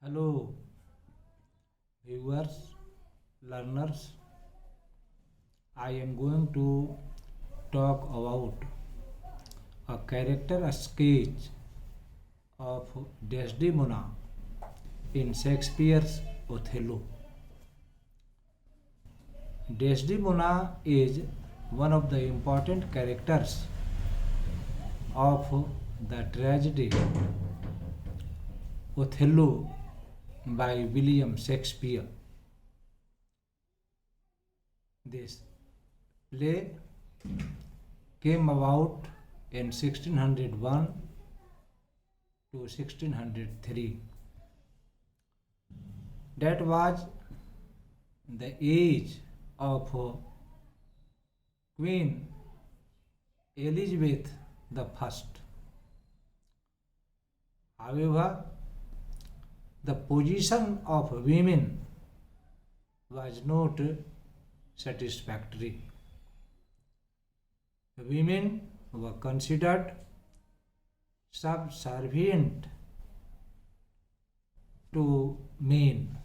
Hello, viewers, learners. I am going to talk about a character sketch of Desdemona in Shakespeare's Othello. Desdemona is one of the important characters of the tragedy Othello by William Shakespeare. This play came about in 1601 to 1603. That was the age of Queen Elizabeth the First. However, the position of women was not satisfactory. Women were considered subservient to men.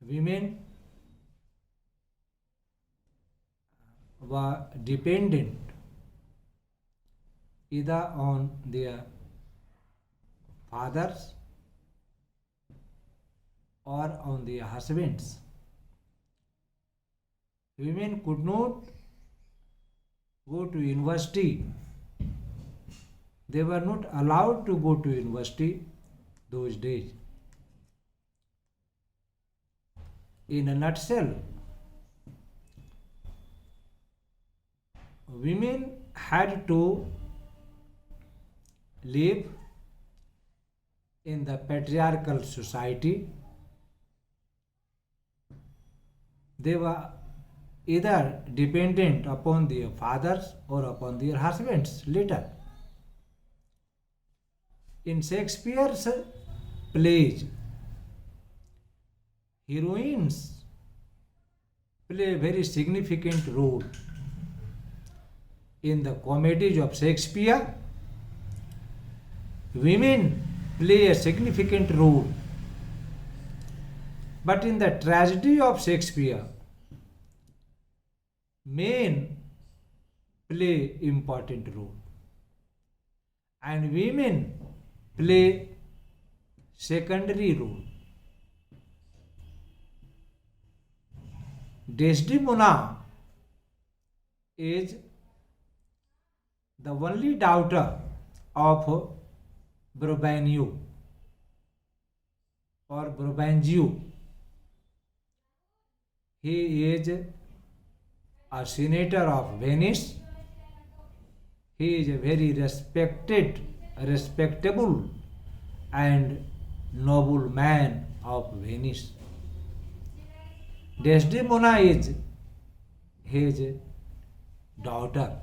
Women were dependent either on their fathers or on their husbands. Women could not go to university. They were not allowed to go to university those days. In a nutshell, women had to live in the patriarchal society. They were either dependent upon their fathers or upon their husbands later. In Shakespeare's plays, heroines play a very significant role. In the comedies of Shakespeare, women play a significant role. But in the tragedy of Shakespeare, men play important role and women play secondary role. Desdemona is the only daughter of Brabantio or Brabantio. He is a senator of Venice. He is a very respectable and noble man of Venice. Desdemona is his daughter.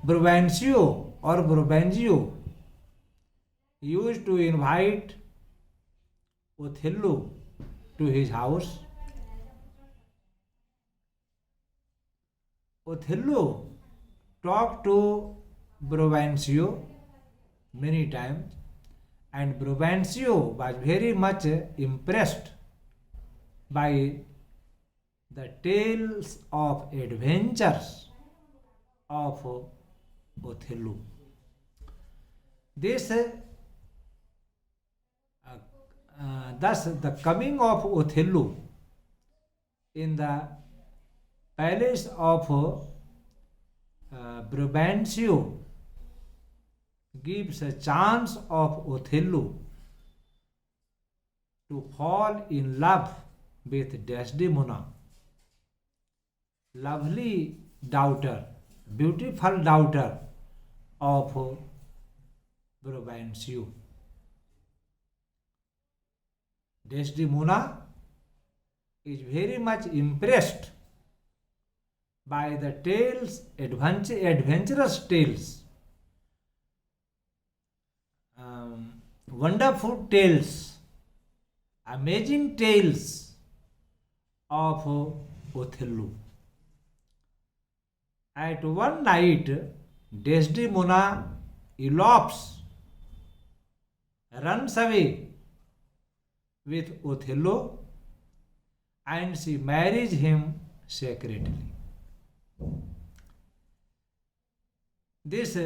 Brabantio or Brabantio used to invite Othello to his house. Othello talked to Brabantio many times, and Brabantio was very much impressed by the tales of adventures of Othello. This thus the coming of Othello in the palace of Brabantio gives a chance of Othello to fall in love with Desdemona, lovely daughter, beautiful daughter of Brabantio. Desdemona is very much impressed by the tales, adventurous tales, wonderful tales, amazing tales of Othello. At one night, Desdemona elopes runs away with Othello and she marries him secretly. This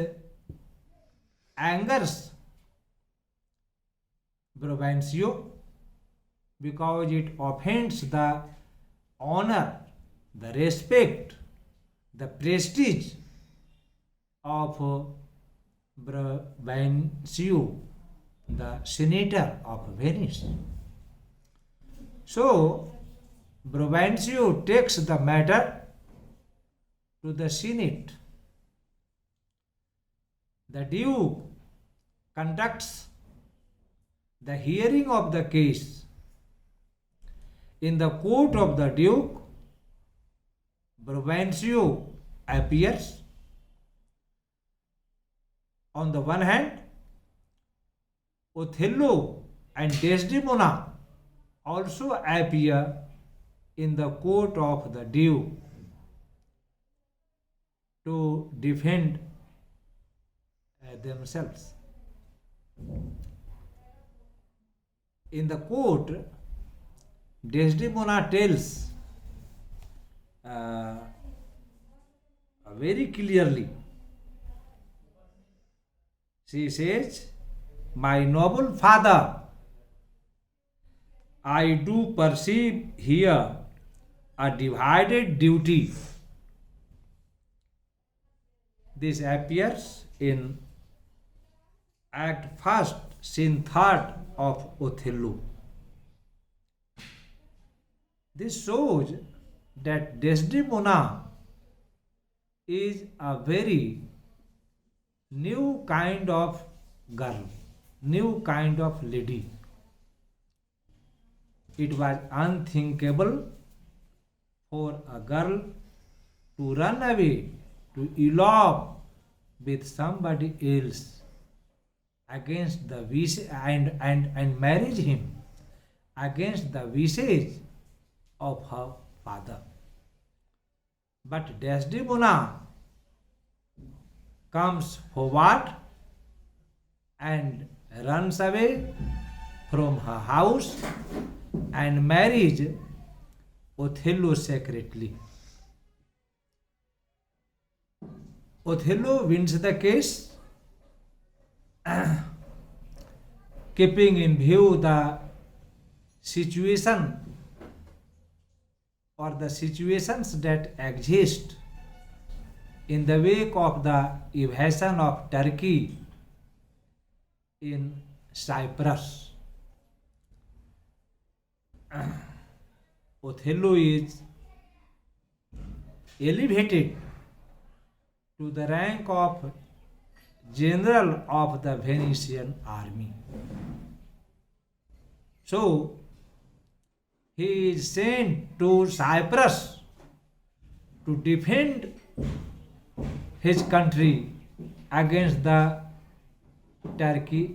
angers Brabantio because it offends the honor, the respect, the prestige of Brabantio, the senator of Venice. So, Brabantio takes the matter to the Senate. The Duke conducts the hearing of the case. In the court of the Duke, Brabantio appears. On the one hand, Othello and Desdemona also appear in the court of the Duke to defend themselves. In the court, Desdemona tells very clearly, she says, "My noble father, I do perceive here a divided duty." This appears in Act 1st, Scene 3rd of Othello. This shows that Desdemona is a very new kind of girl, new kind of lady. It was unthinkable for a girl to run away, to elope with somebody else against the wish and marry him against the wishes of her father. But Desdemona comes forward and runs away from her house and marries Othello secretly. Othello wins the case, keeping in view the situation or the situations that exist in the wake of the invasion of Turkey in Cyprus. Othello is elevated to the rank of general of the Venetian army. So, he is sent to Cyprus to defend his country against the Turkey